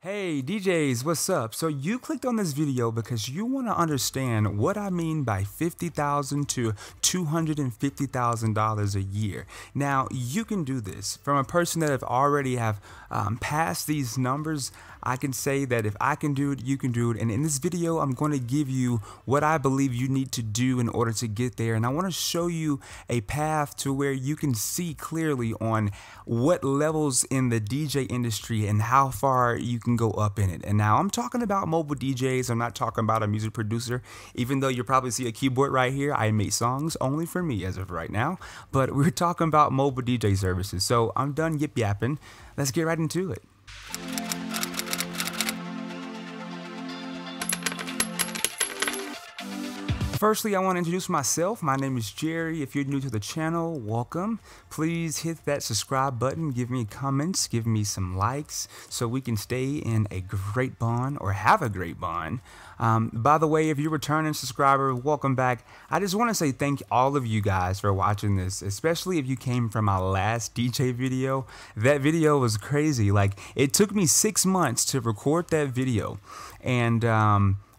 Hey DJs, what's up? So you clicked on this video because you want to understand what I mean by $50,000 to $250,000 a year. Now you can do this from a person that have already passed these numbers. I can say that if I can do it, you can do it. And in this video, I'm going to give you what I believe you need to do in order to get there. And I want to show you a path to where you can see clearly on what levels in the DJ industry and how far you can go up in it. And now I'm talking about mobile DJs. I'm not talking about a music producer, even though you probably see a keyboard right here. I make songs only for me as of right now, but we're talking about mobile DJ services. So I'm done yip yapping. Let's get right into it. Firstly, I want to introduce myself. My name is Jerry. If you're new to the channel, welcome. Please hit that subscribe button, give me comments, give me some likes so we can stay in a great bond or have a great bond. By the way, if you're a returning subscriber, welcome back. I just want to say thank all of you guys for watching this, especially if you came from my last DJ video. That video was crazy. Like, it took me 6 months to record that video, and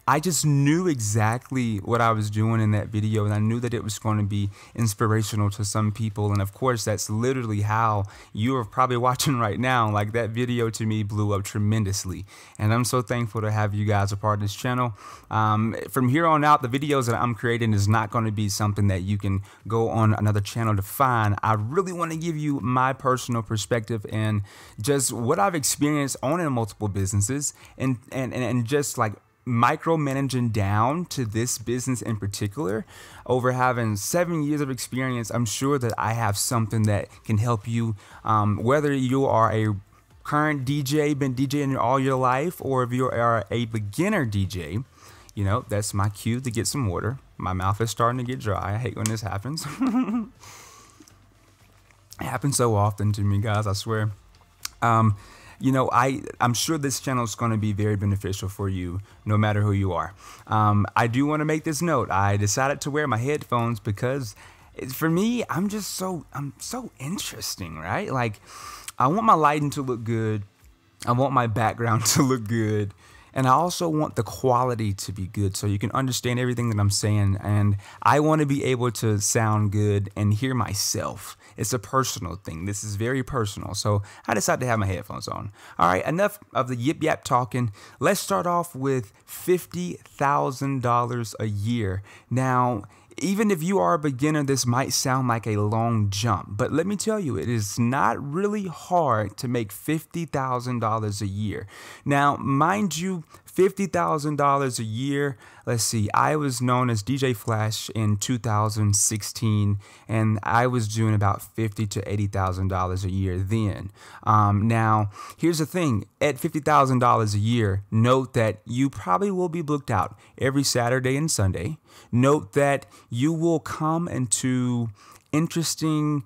I just knew exactly what I was doing in that video, and I knew that it was going to be inspirational to some people. And of course, that's literally how you are probably watching right now. Like, that video to me blew up tremendously, and I'm so thankful to have you guys a part of this channel. From here on out, the videos that I'm creating is not going to be something that you can go on another channel to find. I really want to give you my personal perspective and just what I've experienced owning multiple businesses and just like micromanaging down to this business in particular. Over having 7 years of experience, I'm sure that I have something that can help you, whether you are a current DJ, been DJing all your life, or if you are a beginner DJ. You know, that's my cue to get some water. My mouth is starting to get dry. I hate when this happens. It happens so often to me, guys, I swear. You know, I'm sure this channel is going to be very beneficial for you, no matter who you are. I do want to make this note. I decided to wear my headphones because for me, I'm so interesting, right? Like, I want my lighting to look good. I want my background to look good. And I also want the quality to be good so you can understand everything that I'm saying. And I want to be able to sound good and hear myself. It's a personal thing. This is very personal. So I decided to have my headphones on. All right, enough of the yip yap talking. Let's start off with $50,000 a year. Now, even if you are a beginner, this might sound like a long jump, but let me tell you, it is not really hard to make $50,000 a year. Now, mind you, $50,000 a year. Let's see, I was known as DJ Flash in 2016, and I was doing about $50,000 to $80,000 a year then. Now, here's the thing: at $50,000 a year, note that you probably will be booked out every Saturday and Sunday. Note that you will come into interesting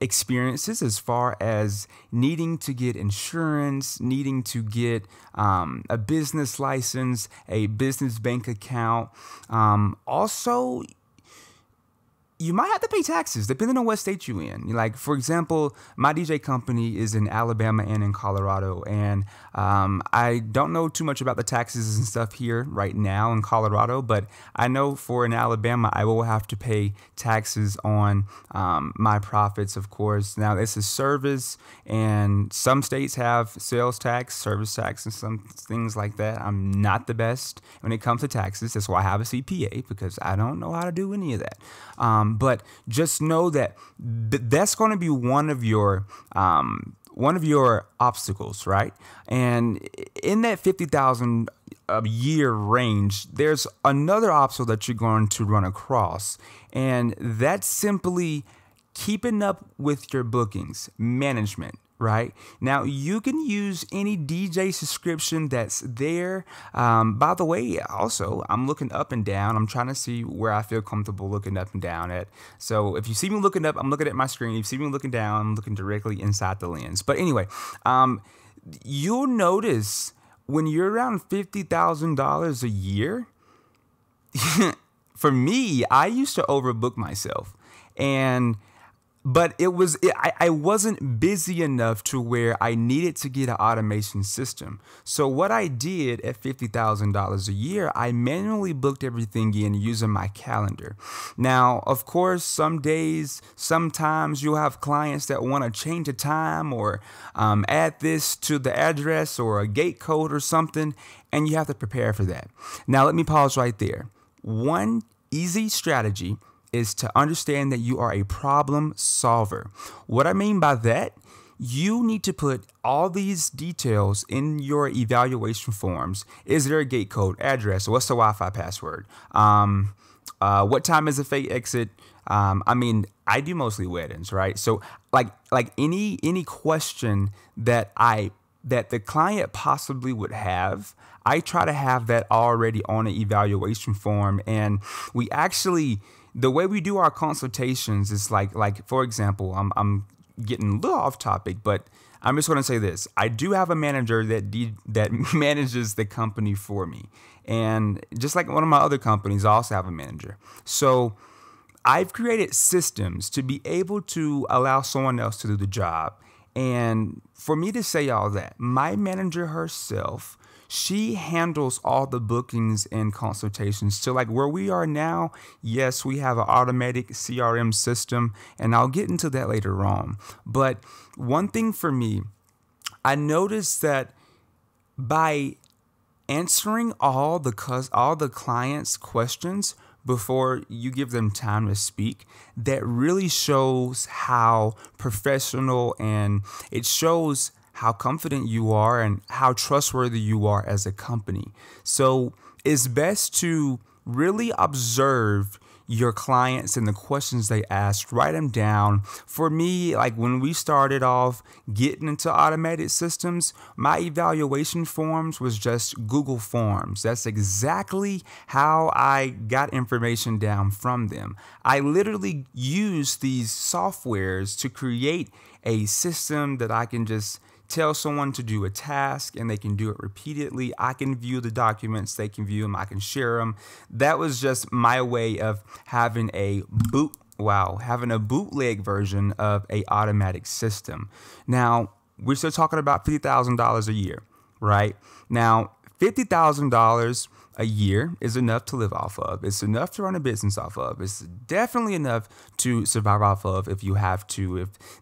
experiences as far as needing to get insurance, needing to get a business license, a business bank account. Also, you might have to pay taxes depending on what state you're in. Like, for example, my DJ company is in Alabama and in Colorado, and I don't know too much about the taxes and stuff here right now in Colorado, but I know for in Alabama, I will have to pay taxes on my profits, of course. Now, this is service, and some states have sales tax, service tax, and some things like that. I'm not the best when it comes to taxes. That's why I have a CPA, because I don't know how to do any of that. But just know that that's going to be one of your obstacles, right? And in that 50,000 a year range, there's another obstacle that you're going to run across, and that's simply keeping up with your bookings management. Right now, you can use any DJ subscription that's there. By the way, also, I'm looking up and down. I'm trying to see where I feel comfortable looking up and down at. So if you see me looking up, I'm looking at my screen. If you see me looking down, I'm looking directly inside the lens. But anyway, you'll notice when you're around $50,000 a year, for me, I used to overbook myself. And but I wasn't busy enough to where I needed to get an automation system. So what I did at $50,000 a year, I manually booked everything in using my calendar. Now, of course, some days, sometimes you'll have clients that want to change a time or add this to the address or a gate code or something, and you have to prepare for that. Now, let me pause right there. One easy strategy is to understand that you are a problem solver. What I mean by that, you need to put all these details in your evaluation forms. Is there a gate code, address? What's the Wi-Fi password? What time is the fake exit? I mean, I do mostly weddings, right? So like any question that the client possibly would have, I try to have that already on an evaluation form. And we actually, the way we do our consultations is like for example, I'm getting a little off topic, but I'm just going to say this. I do have a manager that manages the company for me. And just like one of my other companies, I also have a manager. So I've created systems to be able to allow someone else to do the job. And for me to say all that, my manager herself, she handles all the bookings and consultations. So like where we are now, yes, we have an automatic CRM system, and I'll get into that later on. But one thing for me, I noticed that by answering all the clients' questions before you give them time to speak, that really shows how professional, and it shows how confident you are and how trustworthy you are as a company. So it's best to really observe your clients and the questions they ask, write them down. For me, like when we started off getting into automated systems, my evaluation forms was just Google Forms. That's exactly how I got information down from them. I literally use these softwares to create a system that I can just tell someone to do a task and they can do it repeatedly. I can view the documents, they can view them, I can share them. That was just my way of having a bootleg version of a automatic system. Now, we're still talking about $50,000 a year, right? Now, $50,000 a year is enough to live off of. It's enough to run a business off of. It's definitely enough to survive off of if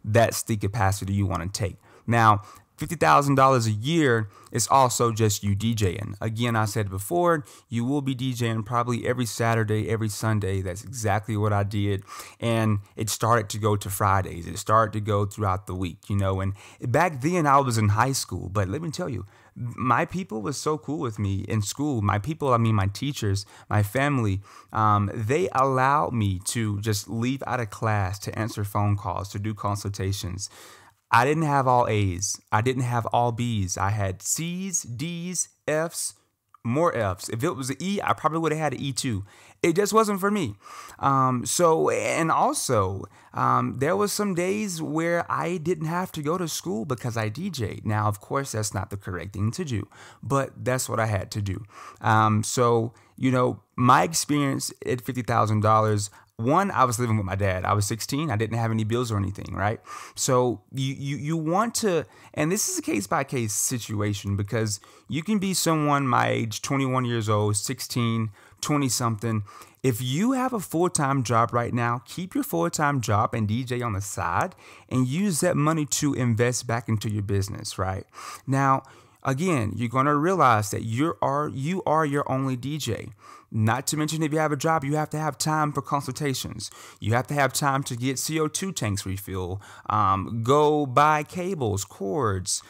that's the capacity you want to take. Now, $50,000 a year is also just you DJing. Again, I said before, you will be DJing probably every Saturday, every Sunday. That's exactly what I did. And it started to go to Fridays. It started to go throughout the week, and back then I was in high school. But let me tell you, my people was so cool with me in school. My people, I mean my teachers, my family, they allowed me to just leave out of class to answer phone calls, to do consultations. I didn't have all A's. I didn't have all B's. I had C's, D's, F's, more F's. If it was an E, I probably would have had an E too. It just wasn't for me. And also, there was some days where I didn't have to go to school because I DJ'd. Now, of course, that's not the correct thing to do, but that's what I had to do. My experience at $50,000, one, I was living with my dad. I was 16. I didn't have any bills or anything, right? So you want to, and this is a case by case situation, because you can be someone my age, 21 years old, 16, 20 something. If you have a full-time job right now, keep your full-time job and DJ on the side and use that money to invest back into your business, right? Now, again, you're going to realize that you are your only DJ. Not to mention, if you have a job, you have to have time for consultations. You have to have time to get CO2 tanks refilled, go buy cables, cords.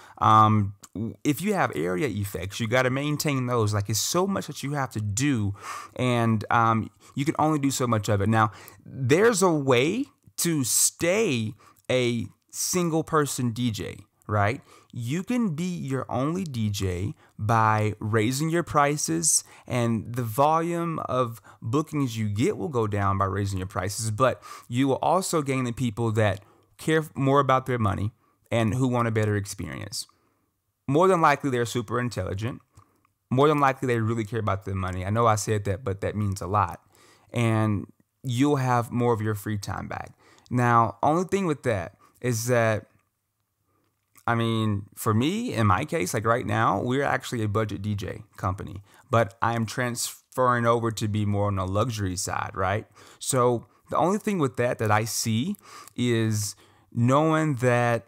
If you have area effects, you got to maintain those. Like, it's so much that you have to do, and you can only do so much of it. Now, there's a way to stay a single person DJ, right? You can be your only DJ by raising your prices, and the volume of bookings you get will go down by raising your prices, but you will also gain the people that care more about their money and who want a better experience. More than likely, they're super intelligent. More than likely, they really care about their money. I know I said that, but that means a lot. And you'll have more of your free time back. Now, only thing with that is that, I mean, for me, in my case, like right now, we're actually a budget DJ company, but I'm transferring over to be more on the luxury side, right? So the only thing with that I see is knowing that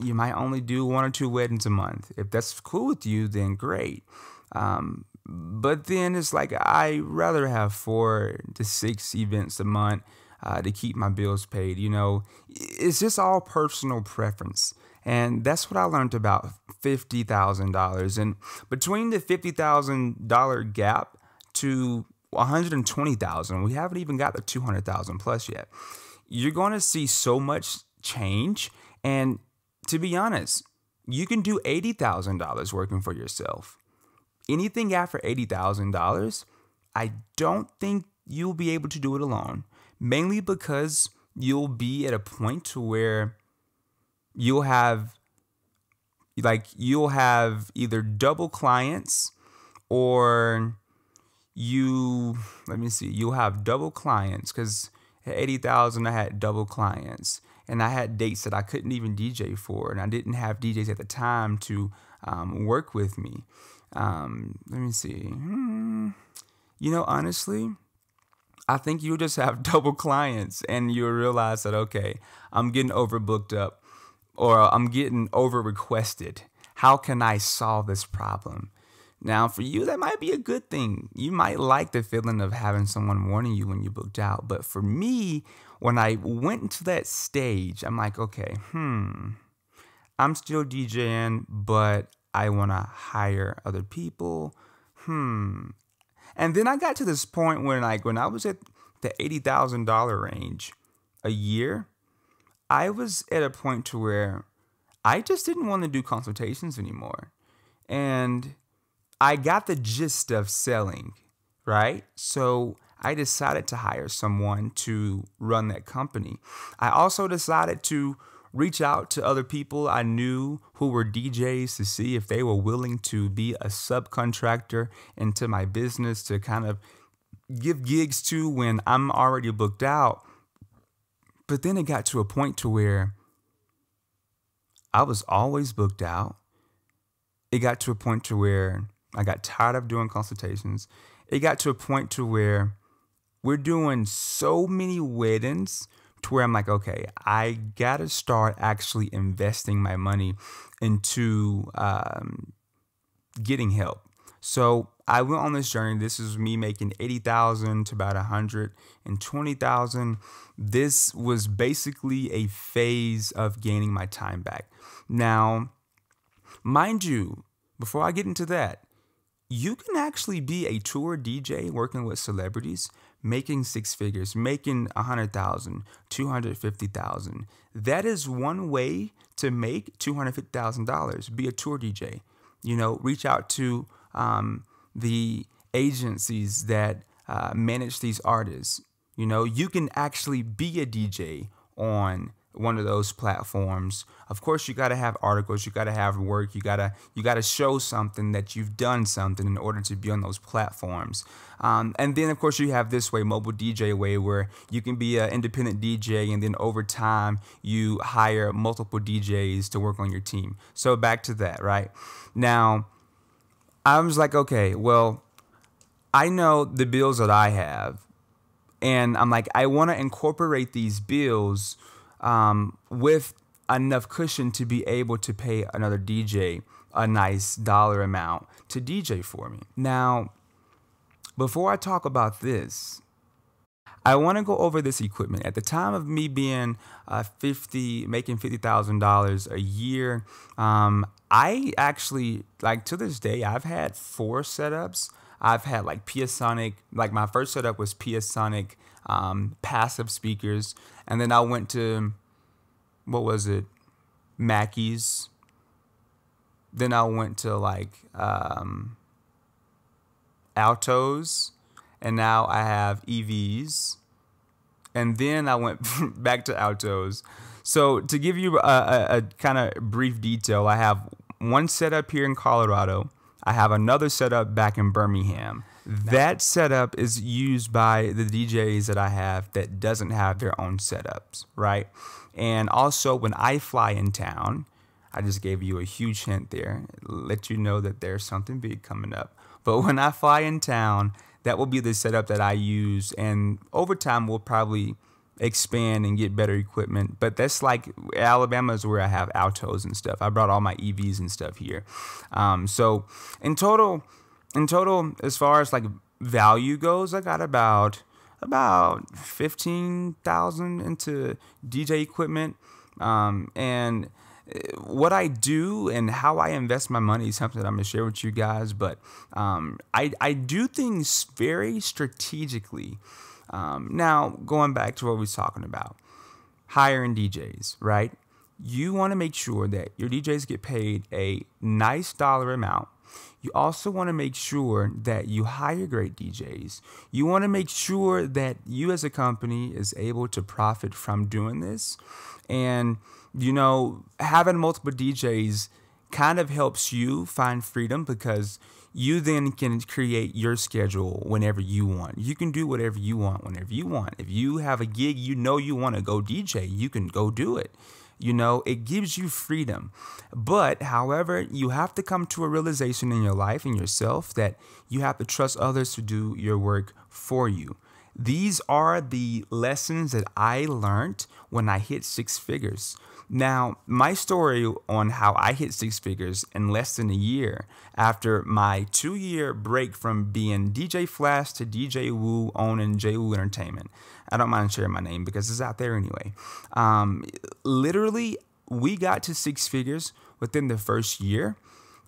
you might only do 1 or 2 weddings a month. If that's cool with you, then great. But then it's like I rather have 4 to 6 events a month to keep my bills paid. You know, it's just all personal preference. And that's what I learned about $50,000. And between the $50,000 gap to 120,000, we haven't even got the 200,000 plus yet. You're going to see so much change. And to be honest, you can do $80,000 working for yourself. Anything after $80,000, I don't think you'll be able to do it alone. Mainly because you'll be at a point to where you'll have either double clients or you'll have double clients, because at 80,000 I had double clients and I had dates that I couldn't even DJ for, and I didn't have DJs at the time to work with me. Let me see. You know, honestly, I think you'll just have double clients and you'll realize that, okay, I'm getting overbooked up or I'm getting over requested. How can I solve this problem? Now, for you, that might be a good thing. You might like the feeling of having someone warning you when you booked out. But for me, when I went into that stage, I'm like, okay, I'm still DJing, but I want to hire other people. And then I got to this point when I was at the $80,000 range a year, I was at a point to where I just didn't want to do consultations anymore. And I got the gist of selling, right? So I decided to hire someone to run that company. I also decided to reach out to other people I knew who were DJs to see if they were willing to be a subcontractor into my business to kind of give gigs to when I'm already booked out. But then it got to a point to where I was always booked out. It got to a point to where I got tired of doing consultations. It got to a point to where we're doing so many weddings to where I'm like, okay, I gotta start actually investing my money into getting help. So I went on this journey. This is me making 80,000 to about 120,000. This was basically a phase of gaining my time back. Now, mind you, before I get into that, you can actually be a tour DJ working with celebrities, making 6 figures, making 100,000, 250,000. That is one way to make $250,000. Be a tour DJ. You know, reach out to the agencies that manage these artists. You know, you can actually be a DJ on one of those platforms. Of course, you got to have articles, you got to have work, you got to show something that you've done something in order to be on those platforms. And then, of course, you have this way, mobile DJ way, where you can be an independent DJ, and then over time, you hire multiple DJs to work on your team. So back to that, right? Now, I was like, okay, well, I know the bills that I have, and I'm like, I want to incorporate these bills with enough cushion to be able to pay another DJ a nice dollar amount to DJ for me. Now, before I talk about this, I want to go over this equipment. At the time of me being making $50,000 a year, I actually, like, to this day, I've had 4 setups. I've had like Piasonic, like my first setup was Piasonic passive speakers, and then I went to, what was it, Mackey's. Then I went to like Altos, and now I have EVs, and then I went back to Altos. So to give you a kind of brief detail, I have one setup here in Colorado. I have another setup back in Birmingham. That setup is used by the DJs that I have that doesn't have their own setups, right? And also when I fly in town, I just gave you a huge hint there, let you know that there's something big coming up. But when I fly in town, that will be the setup that I use. And over time, we'll probably expand and get better equipment. But that's like Alabama is where I have Altos and stuff. I brought all my EVs and stuff here. So in total, as far as like value goes, I got about 15,000 into DJ equipment. And what I do and how I invest my money is something that I'm gonna share with you guys. But I do things very strategically. Now, going back to what we was talking about, hiring DJs, right? You want to make sure that your DJs get paid a nice dollar amount. You also want to make sure that you hire great DJs. You want to make sure that you as a company is able to profit from doing this. And, you know, having multiple DJs kind of helps you find freedom because you then can create your schedule whenever you want. You can do whatever you want whenever you want. If you have a gig you know you want to go DJ, you can go do it. You know, it gives you freedom. But, however, you have to come to a realization in your life and yourself that you have to trust others to do your work for you. These are the lessons that I learned when I hit six figures. Now, my story on how I hit six figures in less than a year after my 2-year break from being DJ Flash to DJ Woo owning J Woo Entertainment. I don't mind sharing my name because it's out there anyway. Literally, we got to six figures within the first year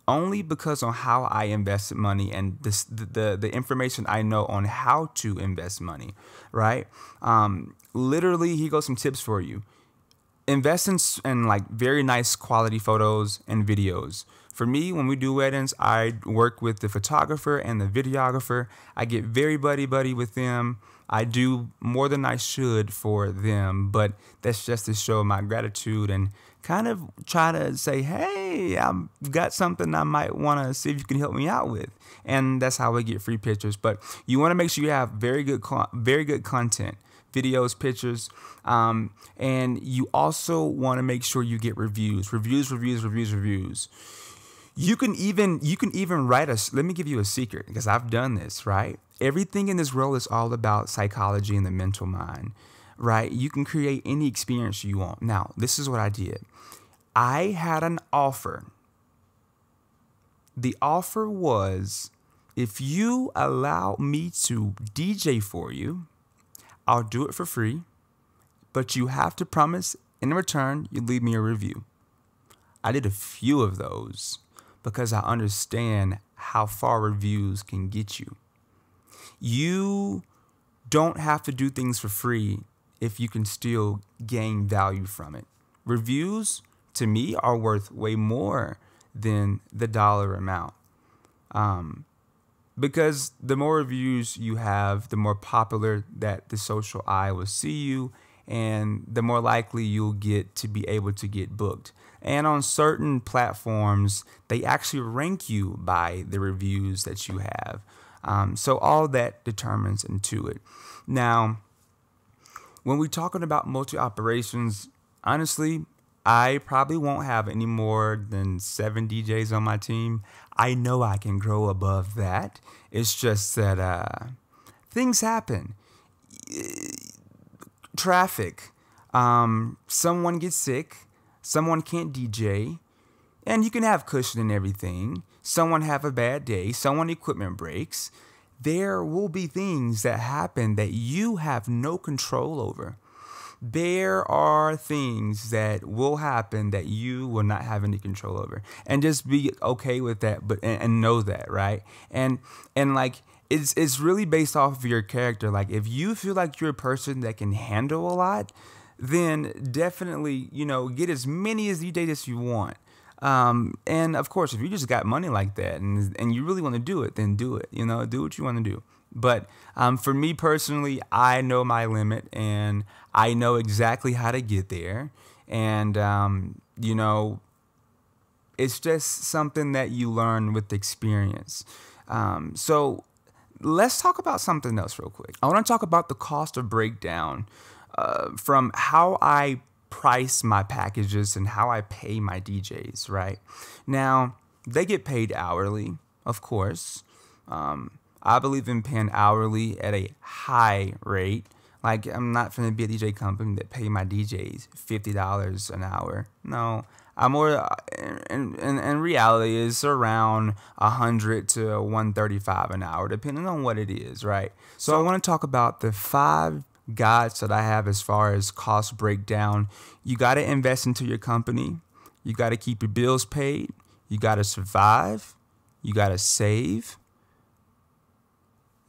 only because on how I invested money and the information I know on how to invest money, right? Literally, here goes some tips for you. Invest in like very nice quality photos and videos. For me, when we do weddings, I work with the photographer and the videographer. I get very buddy with them. I do more than I should for them, but that's just to show my gratitude and kind of try to say, hey, I've got something I might want to see if you can help me out with. And that's how we get free pictures. But you want to make sure you have very good content. Videos, pictures, and you also want to make sure you get reviews. You can even write let me give you a secret because I've done this, right? Everything in this world is all about psychology and the mental mind, right? You can create any experience you want. Now, this is what I did. I had an offer. The offer was, if you allow me to DJ for you, I'll do it for free, but you have to promise in return you leave me a review. I did a few of those because I understand how far reviews can get you. You don't have to do things for free if you can still gain value from it. Reviews, to me, are worth way more than the dollar amount. Because the more reviews you have, the more popular that the social eye will see you, and the more likely you'll get to be able to get booked. And on certain platforms, they actually rank you by the reviews that you have. So all that determines into it. Now, when we're talking about multi-operations, honestly, I probably won't have any more than 7 DJs on my team. I know I can grow above that. It's just that things happen. Traffic. Someone gets sick. Someone can't DJ. And you can have cushion and everything. Someone have a bad day. Someone equipment breaks. There will be things that happen that you have no control over. There are things that will happen that you will not have any control over, and just be okay with that, but and know that, right? And like it's really based off of your character. Like if you feel like you're a person that can handle a lot, then definitely, you know, get as many as DJs as you want. And of course, if you just got money like that and you really want to do it, then do it. You know, do what you want to do. But for me personally, I know my limit and I know exactly how to get there. And, you know, It's just something that you learn with experience. So let's talk about something else real quick. I want to talk about the cost of breakdown from how I price my packages and how I pay my DJs, right? Now, they get paid hourly, of course. I believe in paying hourly at a high rate. Like, I'm not going to be a DJ company that pay my DJs $50 an hour. No, I'm more, in reality, it's around 100 to 135 an hour, depending on what it is, right? So I want to talk about the 5 guides that I have as far as cost breakdown. You got to invest into your company. You got to keep your bills paid. You got to survive. You got to save.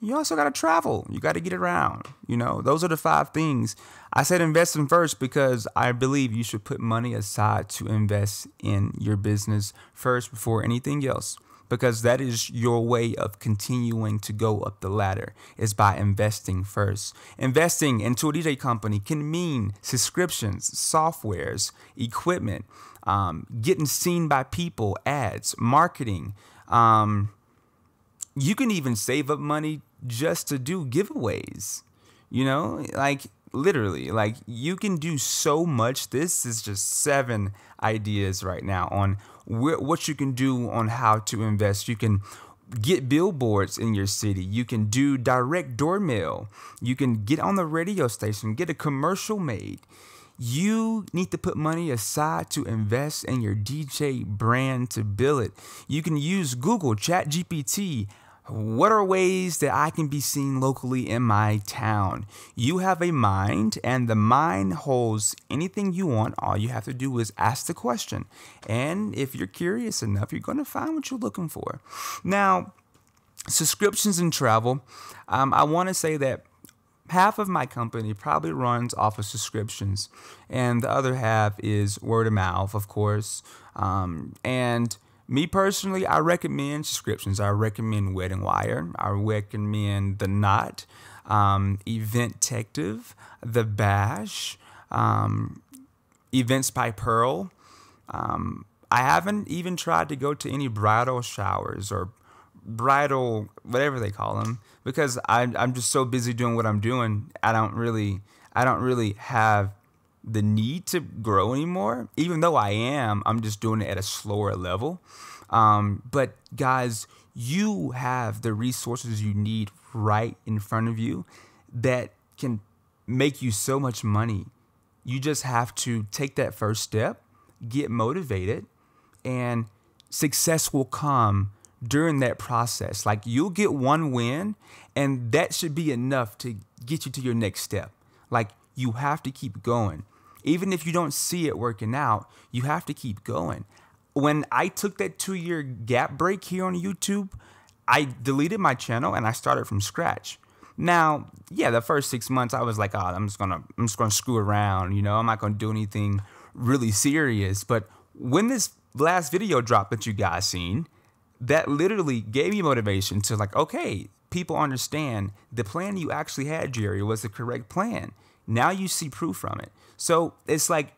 You also got to travel. You got to get around. You know, those are the 5 things. I said invest in first because I believe you should put money aside to invest in your business first before anything else, because that is your way of continuing to go up the ladder, is by investing first. Investing into a DJ company can mean subscriptions, softwares, equipment, getting seen by people, ads, marketing. You can even save up money just to do giveaways, you know, like literally, like you can do so much. This is just 7 ideas right now on what you can do on how to invest. You can get billboards in your city. You can do direct door mail. You can get on the radio station, get a commercial made. You need to put money aside to invest in your DJ brand to build it. You can use Google, ChatGPT. What are ways that I can be seen locally in my town? You have a mind, and the mind holds anything you want. All you have to do is ask the question. And if you're curious enough, you're going to find what you're looking for. Now, subscriptions and travel. I want to say that half of my company probably runs off of subscriptions, and the other half is word of mouth, of course. And me personally, I recommend subscriptions. I recommend Wedding Wire. I recommend The Knot, Eventective, The Bash, Events by Pearl. I haven't even tried to go to any bridal showers or bridal, whatever they call them, because I'm just so busy doing what I'm doing. I don't really have the need to grow anymore. Even though I'm just doing it at a slower level. But guys, you have the resources you need right in front of you that can make you so much money. You just have to take that first step, get motivated, and success will come during that process. Like, you'll get one win, and that should be enough to get you to your next step. Like, you have to keep going. Even if you don't see it working out, you have to keep going. When I took that 2-year gap break here on YouTube, I deleted my channel and I started from scratch. Now, yeah, the first 6 months I was like, oh, I'm just gonna screw around, you know, I'm not gonna do anything really serious. But when this last video dropped that you guys seen, that literally gave me motivation to, like, okay, people understand the plan you actually had, Jerry, was the correct plan. Now you see proof from it. So it's like,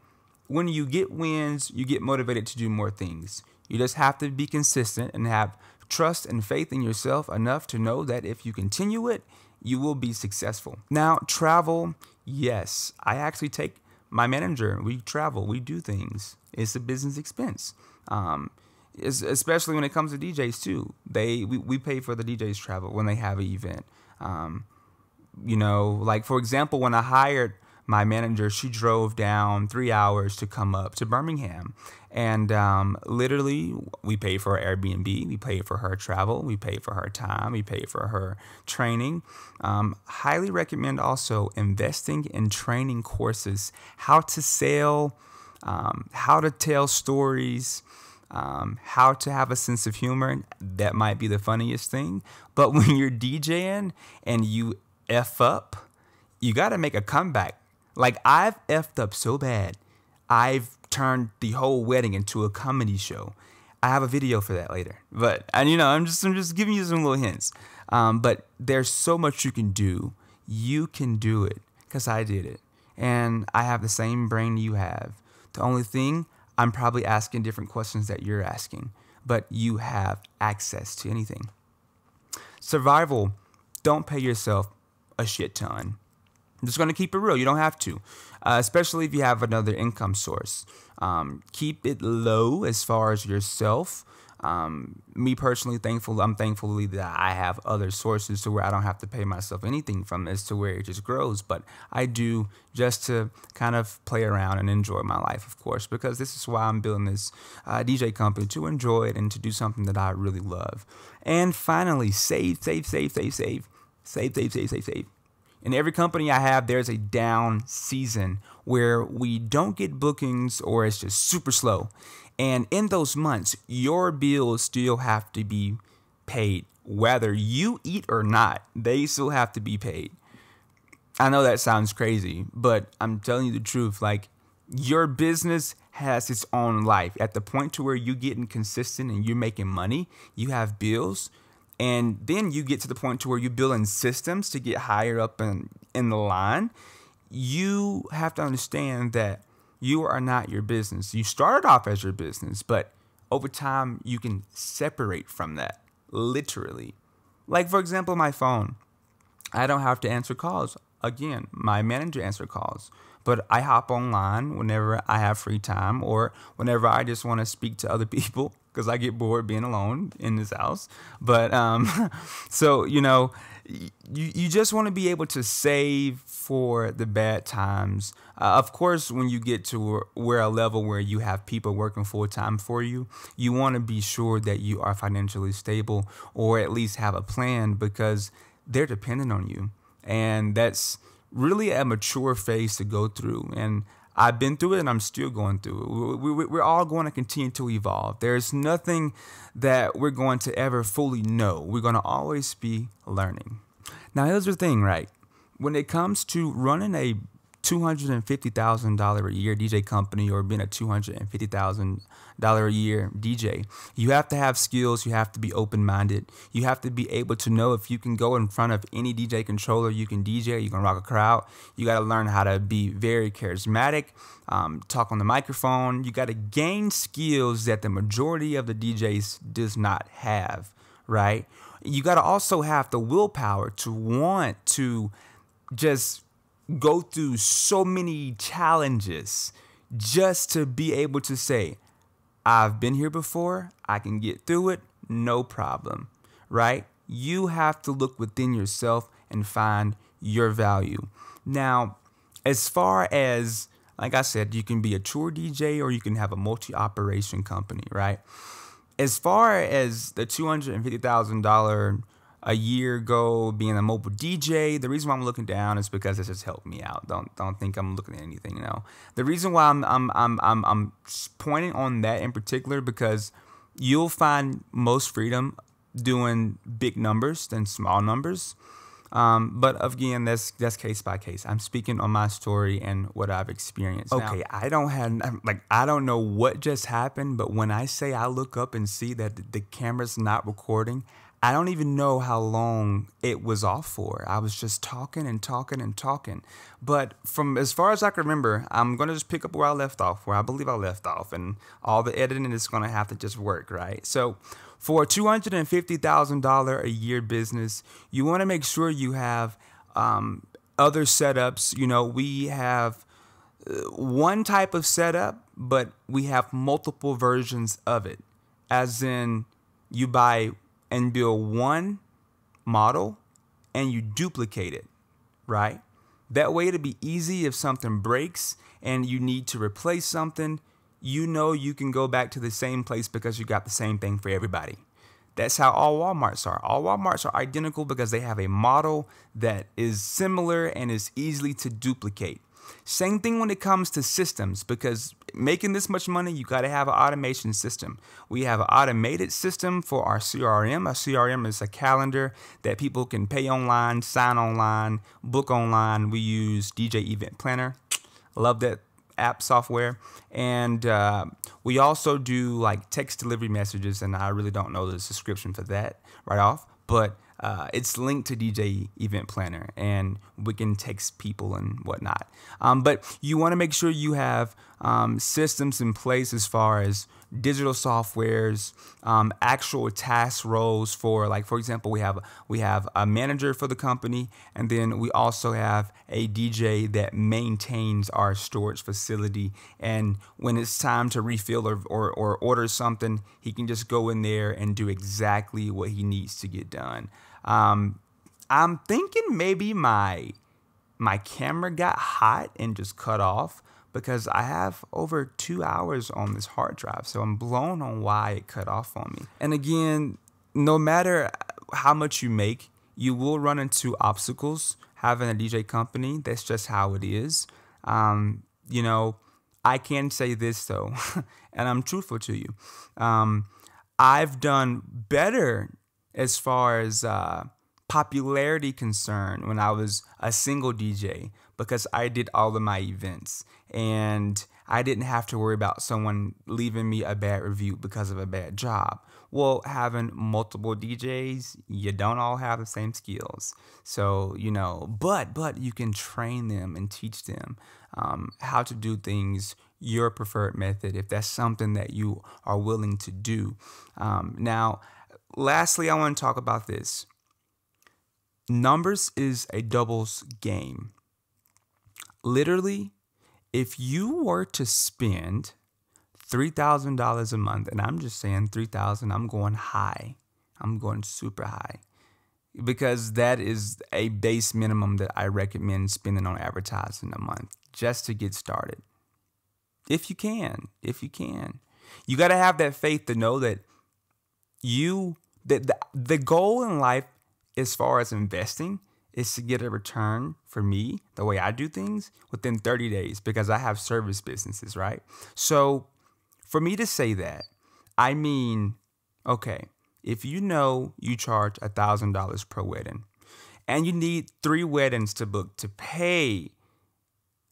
when you get wins, you get motivated to do more things. You just have to be consistent and have trust and faith in yourself enough to know that if you continue it, you will be successful. Now, travel, yes, I actually take my manager. We travel, we do things. It's a business expense. Especially when it comes to DJs too. We pay for the DJs travel when they have an event. You know, like, for example, when I hired my manager, she drove down 3 hours to come up to Birmingham. And literally, we pay for her Airbnb, we pay for her travel, we pay for her time, we pay for her training. Highly recommend also investing in training courses, how to sell, how to tell stories, how to have a sense of humor. That might be the funniest thing. But when you're DJing and you F up, you got to make a comeback. Like, I've effed up so bad, I've turned the whole wedding into a comedy show. I have a video for that later. But, and you know, I'm just giving you some little hints. But there's so much you can do. You can do it, because I did it. And I have the same brain you have. The only thing, I'm probably asking different questions that you're asking, but you have access to anything. Survival, don't pay yourself a shit ton. I'm just going to keep it real. You don't have to, especially if you have another income source. Keep it low as far as yourself. Me personally, I'm thankfully that I have other sources to where I don't have to pay myself anything from this to where it just grows. But I do just to kind of play around and enjoy my life, of course, because this is why I'm building this DJ company, to enjoy it and to do something that I really love. And finally, save. In every company I have, there's a down season where we don't get bookings or it's just super slow. And in those months, your bills still have to be paid. Whether you eat or not, they still have to be paid. I know that sounds crazy, but I'm telling you the truth. Like, your business has its own life. At the point to where you're getting consistent and you're making money, you have bills. And then you get to the point to where you're building systems to get higher up in the line. You have to understand that you are not your business. You started off as your business, but over time you can separate from that, literally. Like, for example, my phone. I don't have to answer calls. Again, my manager answers calls. But I hop online whenever I have free time or whenever I just want to speak to other people because I get bored being alone in this house. But so, you just want to be able to save for the bad times. Of course, when you get to where a level where you have people working full time for you, you want to be sure that you are financially stable or at least have a plan because they're dependent on you. And that's really a mature phase to go through. And I've been through it and I'm still going through it. We're all going to continue to evolve. There's nothing that we're going to ever fully know. We're going to always be learning. Now, here's the thing, right? When it comes to running a $250,000 a year DJ company or being a $250,000 a year DJ, you have to have skills. You have to be open-minded. You have to be able to know if you can go in front of any DJ controller, you can DJ, you can rock a crowd. You got to learn how to be very charismatic, talk on the microphone. You got to gain skills that the majority of the DJs does not have, right? You got to also have the willpower to want to just go through so many challenges just to be able to say, I've been here before, I can get through it, no problem, right? You have to look within yourself and find your value. Now, as far as, like I said, you can be a tour DJ or you can have a multi-operation company, right? As far as the $250,000 a year ago being a mobile DJ, the reason why I'm looking down is because it just helped me out. Don't think I'm looking at anything, The reason why I'm pointing on that in particular because you'll find most freedom doing big numbers than small numbers. But again, that's case by case. I'm speaking on my story and what I've experienced. Okay, now, I don't know what just happened, but when I say I look up and see that the camera's not recording, I don't even know how long it was off for. I was just talking and talking and talking. But from as far as I can remember, I'm going to just pick up where I left off, where I believe I left off. And all the editing is going to have to just work, right? So for a $250,000 a year business, you want to make sure you have other setups. We have one type of setup, but we have multiple versions of it. As in, you buy and build one model and you duplicate it, right? That way it'll be easy if something breaks and you need to replace something, you can go back to the same place because you got the same thing for everybody. That's how all Walmarts are. All Walmarts are identical because they have a model that is similar and is easily to duplicate. Same thing when it comes to systems, because making this much money, you got to have an automation system. We have an automated system for our CRM. Our CRM is a calendar that people can pay online, sign online, book online. We use DJ Event Planner. Love that app software. And we also do like text delivery messages, and I really don't know the subscription for that right off. but it's linked to DJ Event Planner, and we can text people and whatnot. But you want to make sure you have systems in place as far as digital softwares, actual task roles for, like, for example, we have a manager for the company, and then we also have a DJ that maintains our storage facility. And when it's time to refill or order something, he can just go in there and do exactly what he needs to get done. I'm thinking maybe my camera got hot and just cut off, because I have over 2 hours on this hard drive. So I'm blown on why it cut off on me. And again, no matter how much you make, you will run into obstacles having a DJ company. That's just how it is. You know, I can say this though, and I'm truthful to you. I've done better as far as popularity concerned when I was a single DJ, because I did all of my events and I didn't have to worry about someone leaving me a bad review because of a bad job. Well, having multiple DJs, you don't all have the same skills. So, you know, but you can train them and teach them how to do things your preferred method, if that's something that you are willing to do. Now, lastly, I want to talk about this. Numbers is a doubles game. Literally, if you were to spend $3,000 a month, and I'm just saying 3,000, I'm going high. I'm going super high, because that is a base minimum that I recommend spending on advertising a month just to get started. If you can, you got to have that faith to know that the goal in life, as far as investing, is to get a return, for me, the way I do things, within 30 days, because I have service businesses, right? So for me to say that, I mean, okay, if you know you charge $1,000 per wedding and you need 3 weddings to book to pay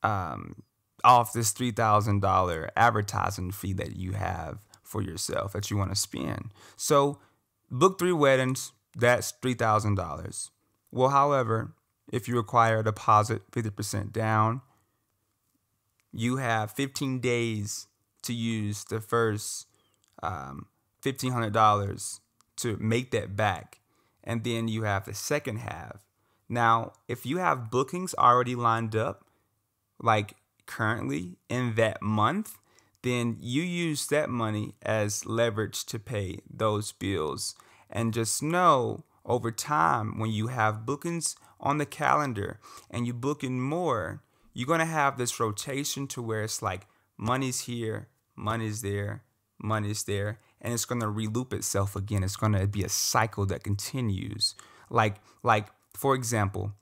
off this $3,000 advertising fee that you have for yourself that you want to spend. So book 3 weddings, that's $3,000. Well, however, if you require a deposit 50% down, you have 15 days to use the first $1,500 to make that back. And then you have the second half. Now, if you have bookings already lined up, like currently in that month, then you use that money as leverage to pay those bills. And just know, over time, when you have bookings on the calendar and you book in more, you're going to have this rotation to where it's like money's here, money's there, money's there, and it's going to reloop itself again. It's going to be a cycle that continues. Like for example,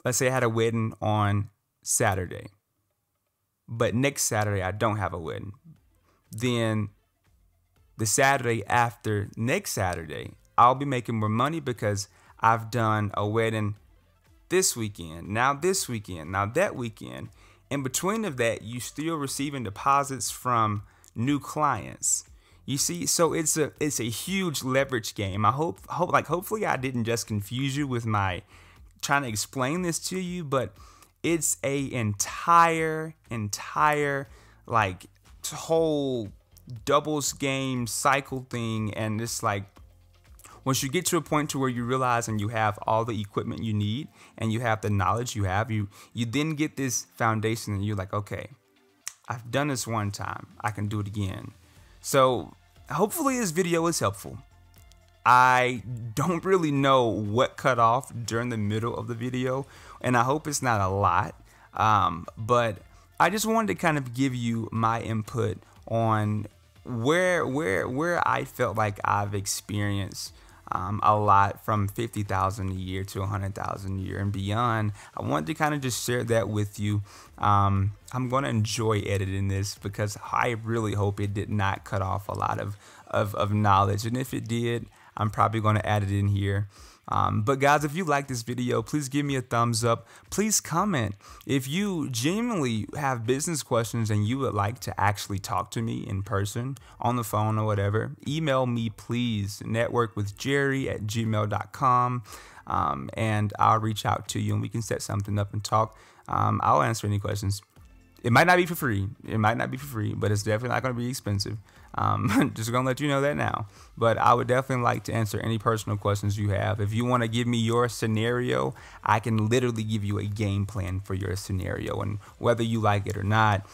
let's say I had a wedding on Saturday, but next Saturday I don't have a wedding. Then the Saturday after next Saturday, I'll be making more money because I've done a wedding this weekend, now this weekend, now that weekend. In between of that, you still receiving deposits from new clients. You see, so it's a huge leverage game. I hopefully I didn't just confuse you with my trying to explain this to you, but it's a entire like whole doubles game cycle thing. And it's like, once you get to a point to where you realize and you have all the equipment you need and you have the knowledge you have, you then get this foundation and you're like, okay, I've done this one time, I can do it again. So hopefully this video is helpful. I don't really know what cut off during the middle of the video, and I hope it's not a lot, but I just wanted to kind of give you my input on where I felt like I've experienced a lot, from 50,000 a year to 100,000 a year and beyond. I wanted to kind of just share that with you. I'm going to enjoy editing this because I really hope it did not cut off a lot of knowledge. And if it did, I'm probably going to add it in here. But guys, if you like this video, please give me a thumbs up. Please comment. If you genuinely have business questions and you would like to actually talk to me in person, on the phone or whatever, email me please, networkwithjerry@gmail.com, and I'll reach out to you and we can set something up and talk. I'll answer any questions. It might not be for free. It might not be for free, but it's definitely not going to be expensive. Just going to let you know that now. But I would definitely like to answer any personal questions you have. If you want to give me your scenario, I can literally give you a game plan for your scenario. And whether you like it or not,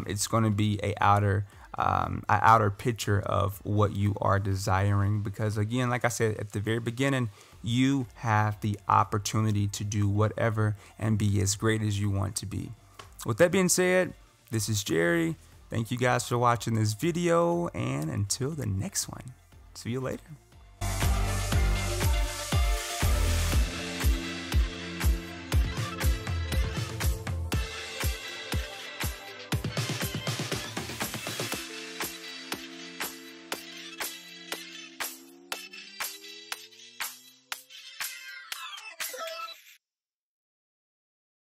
it's going to be an outer picture of what you are desiring. Because again, like I said at the very beginning, you have the opportunity to do whatever and be as great as you want to be. With that being said, this is Jerry. Thank you guys for watching this video, and until the next one, see you later.